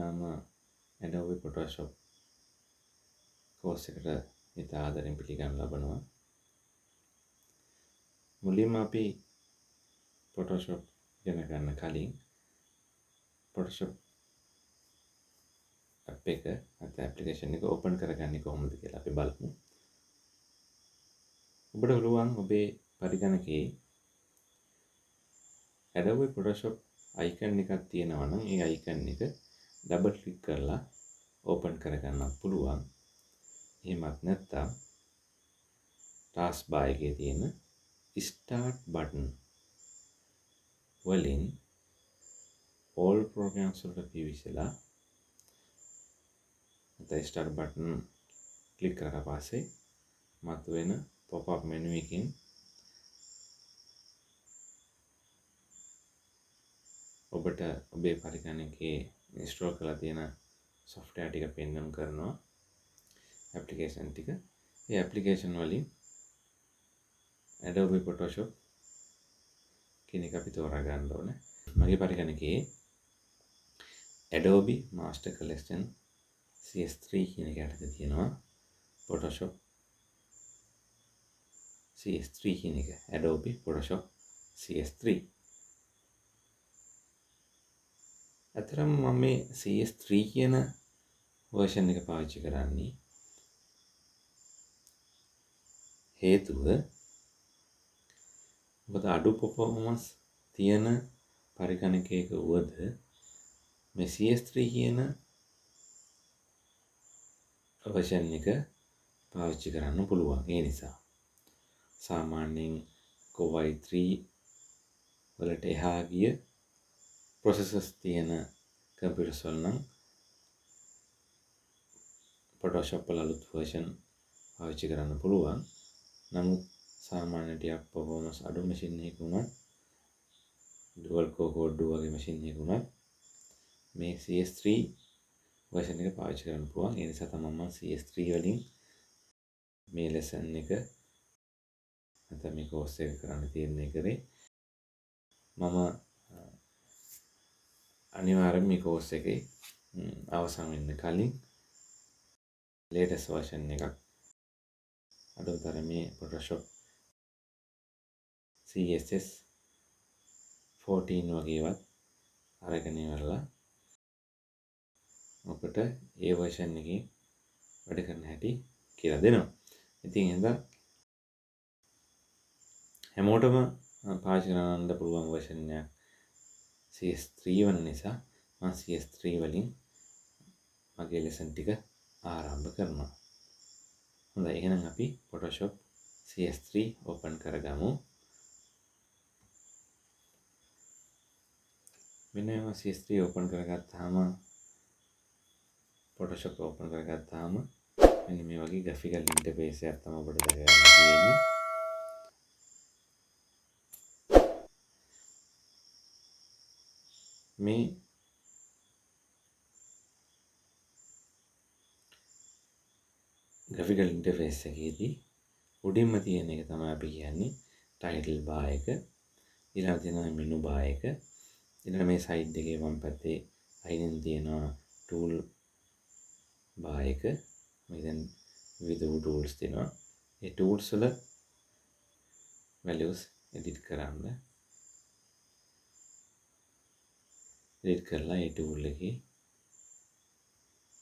තාම Adobe Photoshop course එකට ඉතා ආදරෙන් පිළිගනු ලබනවා. මුලින්ම අපි Photoshop ඉගෙන ගන්න කලින් Photoshop app එක නැත්නම් application එක open කරගන්නේ කොහොමද කියලා අපි බලමු. ඔබට පුළුවන් ඔබේ පරිගණකයේ Adobe Photoshop icon එකක් තියෙනවා නම් ඒ icon එක double click කරලා open කරගන්නත් පුළුවන්. එහෙමත් නැත්නම් taskbar එකේ තියෙන start button වලින් all programs වලට පිවිසලා start button click කරලා පස්සේ මතුවෙන pop up menu එකකින් ඔබට ඔබේ පරිගණකයේ install කරලා තියෙන software ටික පෙන්වන්න කරනවා application ටික. ඒ application වලින් Adobe Photoshop කියන එක අපි තෝරා ගන්න ඕනේ. මගේ පරිගණකයේ Adobe Master Collection CS3 කියන එක යටතේ තියෙනවා Photoshop CS3 කියන එක. Adobe Photoshop CS3. අතරම මම මේ CS3 කියන version එක පාවිච්චි කරන්නේ හේතුව ඔබට අඩු performance තියෙන පරිගණකයක වුවද මේ CS3 කියන version එක පාවිච්චි කරන්න පුළුවන්. ඒ නිසා සාමාන්‍යයෙන් Core i3 වලට එහා ගිය processors තියෙන computers වල නම් Photoshop වල අලුත් version පාවිච්චි කරන්න පුළුවන්. නමුත් සාමාන්‍ය ටිකක් performance අඩු machine එකක උනත් dual core code වගේ machine එකක උනත් මේ CS3 version එක පාවිච්චි කරන්න පුළුවන්. ඒ නිසා තමයි මම CS3 වලින් මේ lesson එක නැත්නම් මේ course එක කරන්න තීරණය කරේ. මම අනිවාර්යෙන් මේ course එකේ අවසන් වෙන්න කලින් latest version එකක් අඩුතරමේ Photoshop CSS 14 වගේවත් අරගෙන ඉවරලා ඔබට ඒ version එකේ වැඩ කරන්න හැටි කියලා දෙනවා. ඉතින් එහෙනම් හැමෝටම පාවිච්චි කරන්න පුළුවන් version එකක් CS3 වන නිසා මම CS3 වලින් මගේ lesson ටික ආරම්භ කරනවා. හොඳයි, එහෙනම් අපි Photoshop CS3 open කරගමු. මෙන්න CS3 open කරගත්තාම Photoshop open කරගත්තාම මෙන්න මේ වගේ graphical interface එකක් තමයි ඔබට දැක ගන්න තියෙන්නේ. මේ graphical interface එකේදී උඩින්ම තියෙන එක තමයි අපි කියන්නේ title bar එක. ඊළඟට තියෙනවා menu bar එක. ඊළඟ මේ side එකේ වම් පැත්තේ අයිනෙන් තියෙනවා tool bar එක. මේ දැන් විවිධ tools තියෙනවා. ඒ tools වල values edit කරන්න. edit කරලා ඒ tool එකේ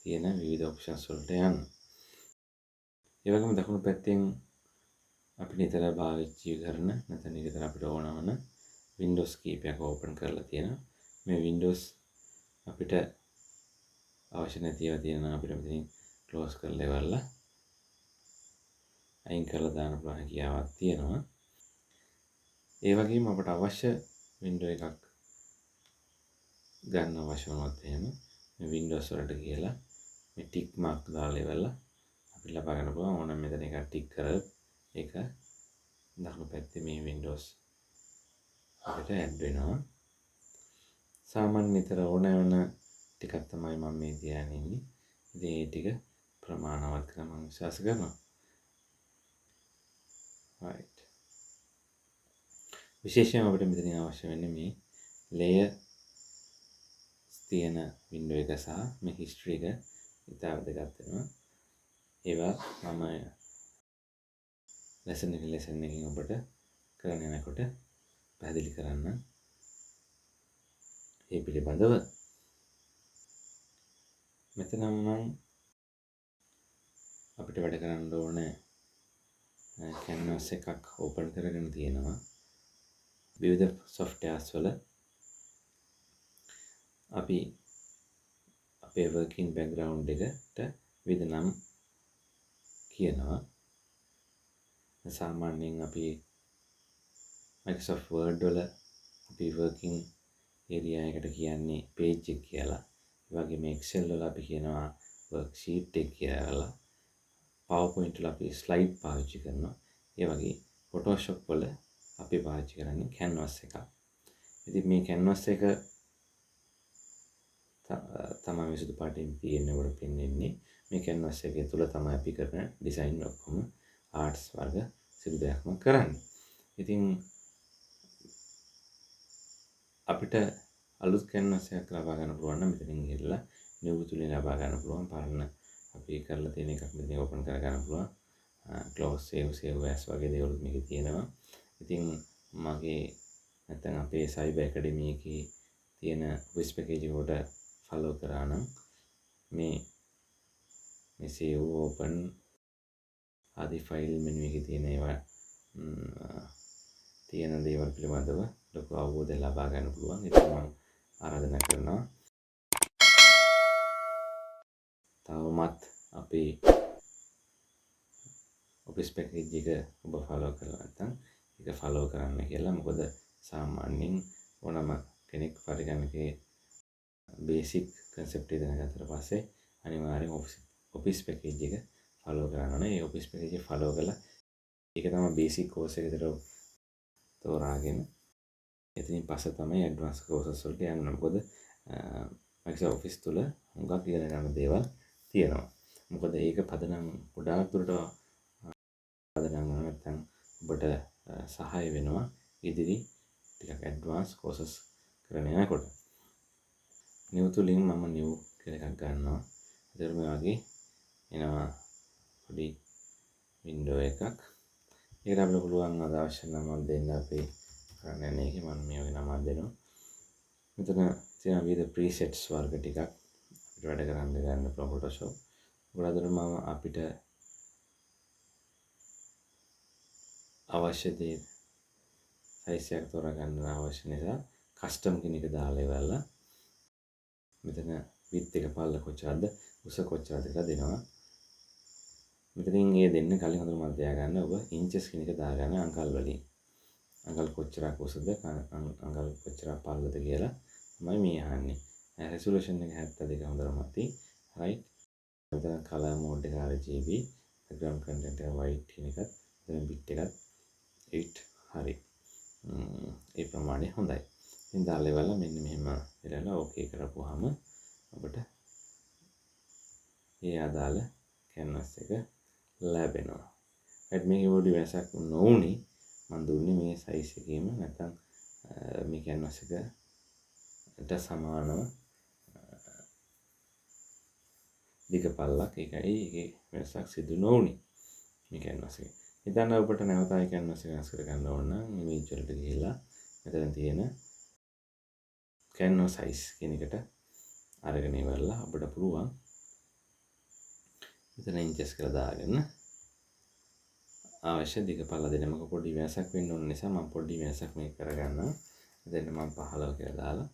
තියෙන විවිධ options වලට යන්න. ඒ වගේම දකුණු පැත්තෙන් අපි නිතර පාවිච්චි කරන නැත්නම් නිතර අපිට ඕන වන Windows කීපයක් open කරලා තියෙනවා. මේ Windows අපිට අවශ්‍ය නැතිව තියෙනවා අපිට මෙතනින් close කරලා ඉවරලා අයින් කරලා දාන්න පුළුවන් හැකියාවක් තියෙනවා. ඒ වගේම අපට අවශ්‍ය window එකක් ගන්න අවශ්‍ය වුණොත් එහෙම මේ Windows වලට ගිහලා මේ tick mark දාලා ඉවරලා අපිට ලබා ගන්න පුළුවන් ඕනම මෙතන එකක් tick කරලා ඒක දකුණු පැත්තේ මේ Windows එකට add වෙනවා. සාමාන්‍ය නිතර ඕන වෙන ටිකක් තමයි මම මේ තියාගෙන ඉන්නේ. ඉතින් ඒ ටික ප්‍රමාණවත් කියලා මම විශ්වාස කරනවා. right. විශේෂයෙන්ම අපිට මෙතන අවශ්‍ය වෙන්නේ මේ layer තියෙන වින්ඩෝ එක සහ මේ හිස්ටරි එක ඉතා වැදගත් වෙනවා. ඒවා මම ලෙසන් එකකින් ඔබට කරන්න යනකොට පැහැදිලි කරන්න ඒ පිළිබඳව. මෙතන නම් අපිට වැඩ කරන්න ඕනේ කැන්වස් එකක් ඕපන් කරගෙන තියෙනවා. විවිධ සොෆ්ට්වෙයාර්ස් වල අපි අපේ වර්කින් බෑග්ග්‍රවුන්ඩ් එකට විවිධ නම් කියනවා. සාමාන්‍යයෙන් අපි Microsoft Word වල අපි වර්කින් ඒරියා එකට කියන්නේ page එක කියලා. ඒ වගේම Excel වල අපි කියනවා worksheet එක කියලා. PowerPoint වල අපි slide පාවිච්චි කරනවා. ඒ වගේ Photoshop වල අපි පාවිච්චි කරන්නේ canvas එකක්. ඉතින් මේ canvas එක තමයි මේ සුදු පාටින් තියෙන්නේ වල පෙන්වන්නේ. මේ canvas එකේ තුල තමයි අපි කරන ඩිසයින් ඔක්කොම ආර්ට්ස් වර්ග සිදු දෙයක්ම කරන්නේ. ඉතින් අපිට අලුත් canvas එකක් ලබා ගන්න පුළුවන් නම් මෙතනින් ගිහලා new තුලින් ලබා ගන්න පුළුවන්. පරණ අපි කරලා තියෙන එකක් මෙතනින් ඕපන් කර ගන්න පුළුවන්. close save as වගේ දේවල් මේකේ තියෙනවා. ඉතින් මගේ නැත්නම් අපේ cyber academy එකේ තියෙන office package එකට follow කරා නම් මේ save open ආදී ෆයිල් මෙනු එකේ තියෙන ඒවා තියෙන දේවල් පිළිබඳව ලොකු අවබෝධයක් ලබා ගන්න පුළුවන්. ඒක මම ආරාධනා කරනවා. තවමත් අපේ office package එක ඔබ follow කරලා නැත්නම් ඒක follow කරන්න කියලා. මොකද සාමාන්‍යයෙන් ඕනම කෙනෙක් පරිගණකයේ basic concept එක දැනගත්තට පස්සේ අනිවාර්යෙන් office package එක follow කරන්න ඕනේ. ඒ office package එක follow කරලා ඒක තමයි basic course එක විතර තෝරාගෙන එතනින් පස්සේ තමයි advanced courses වලට යන්න. මොකද Microsoft Office තුල හුඟක් ඉගෙන ගන්න දේවල් තියෙනවා. මොකද ඒක පදනම් ගොඩාක් දුරට පදනම් නැත්නම් ඔබට සහාය වෙනවා ඉදිරි ටිකක් advanced courses කරන යනකොට. new තුලින් මම new කියලා එකක් ගන්නවා. ඒතර මේ වගේ එනවා පොඩි window එකක්. ඒකට අපිට පුළුවන් අවශ්‍ය නමක් දෙන්න අපි කරන්න යන්නේ. මම මේ වගේ නමක් දෙනවා. මෙතන තියෙන විවිධ presets වර්ග ටිකක් අපිට වැඩ කරන්න ගන්න පුළුවන් Photoshop. ගොඩාක් මම අපිට අවශ්‍ය දේ size එක තෝරා ගන්න අවශ්‍ය නිසා custom කියන එක දාලා ඉවරලා මෙතන width එක පල්ල කොච්චරද උස කොච්චරද කියලා දෙනවා. මෙතනින් ඒ දෙන්න කලින් හොඳට මතක තියාගන්න ඔබ inches කියන එක දාගන්න අංකල් වලින්. අංකල් කොච්චරක් උසද අංකල් කොච්චරක් පල්ලද කියලා තමයි මේ අහන්නේ. resolution එක 72 හොඳට මතයි. right. මෙතන color mode එක RGB, background content එක white කියන එකත් මෙතන bit එකත් 8 හරි. ඒ ප්‍රමාණය හොඳයි. ඉතින් දාලා ඉවරලා මෙන්න මෙහෙම ඉරලා okay කරපුවාම ඔබට ඒ අදාළ canvas එක ලැබෙනවා. ඒත් මේකේ පොඩි වෙනසක් නොවුනේ මම දුන්නේ මේ size එකේම නැත්නම් මේ canvas එකට සමානව දිග පල්ලක්. ඒකයි ඒකේ වෙනසක් සිදු නොවුනේ මේ canvas එකේ. ඉතින් ඔබට නැවත ආයි canvas එක වෙනස් කර ගන්න ඕන නම් image වලට ගිහිල්ලා මෙතන තියෙන canvas size කියන එකට අරගෙන ඉවරලා ඔබට පුළුවන් මෙතන inches කියලා දාගෙන අවශ්‍ය දිග පල්ල දෙන්න. මම පොඩි වෙනසක් වෙන්න ඕන නිසා මම පොඩි වෙනසක් මේක කරගන්නවා. දැන් මම 15 කියලා දාලා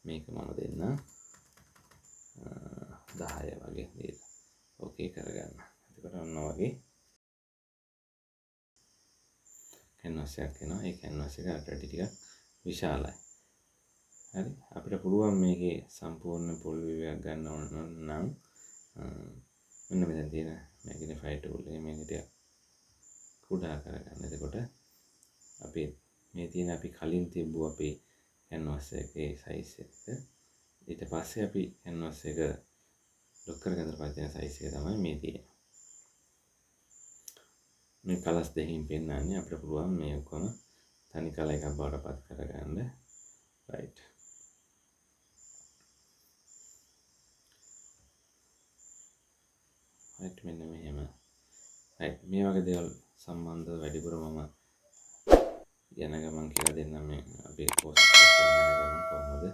මේක මම දෙන්න 10 වගේ දීලා ඕකේ කරගන්න. එතකොට ඔන්න වගේ canvas එකක් එනවා. ඒ canvas එක අට ටිකක් විශාලයි. හරි. අපිට පුළුවන් මේකේ සම්පූර්ණ පොල් view එකක් ගන්න ඕන නම් මෙන්න මෙතන තියෙන magnify tool එක මේක ටික කුඩා කරගන්න. එතකොට අපි මේ තියෙන අපි කලින් තිබ්බු අපේ canvas එකේ size එක ඊට පස්සේ අපි canvas එක lock කරගන්න පස්සේ size එක තමයි මේ තියෙන්නේ. මේ කලස් දෙකකින් පෙන්නන්නේ අපිට පුළුවන් මේ ඔක්කොම තනි කල එකක් බවට පත් කරගන්න. right. right මෙන්න මෙහෙම right මේ වගේ දේවල් සම්බන්ධව වැඩිපුර මම යන ගමන් කියලා දෙන්නම් මේ අපේ කෝස් එක යන ගමන් කොහොමද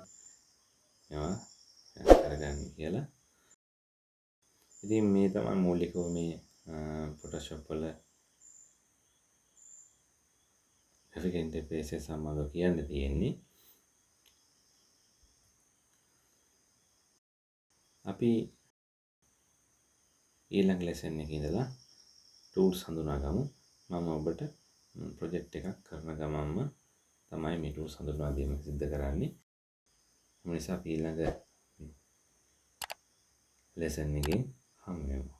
මේවා කරගන්නේ කියලා. ඉතින් මේ තමයි මූලිකව මේ Photoshop වල graphic interface සම්බන්ධව කියන්න තියෙන්නේ. අපි ඊළඟ ලෙසන් එකේ ඉඳලා tools හඳුනා ගමු. මම ඔබට ප්‍රොජෙක්ට් එකක් කරන ගමන්ම තමයි මේ tools හඳුනා දීම සිද්ධ කරන්නේ. ඒ නිසා අපි ඊළඟ ලෙසන් එකේ හමු වෙමු.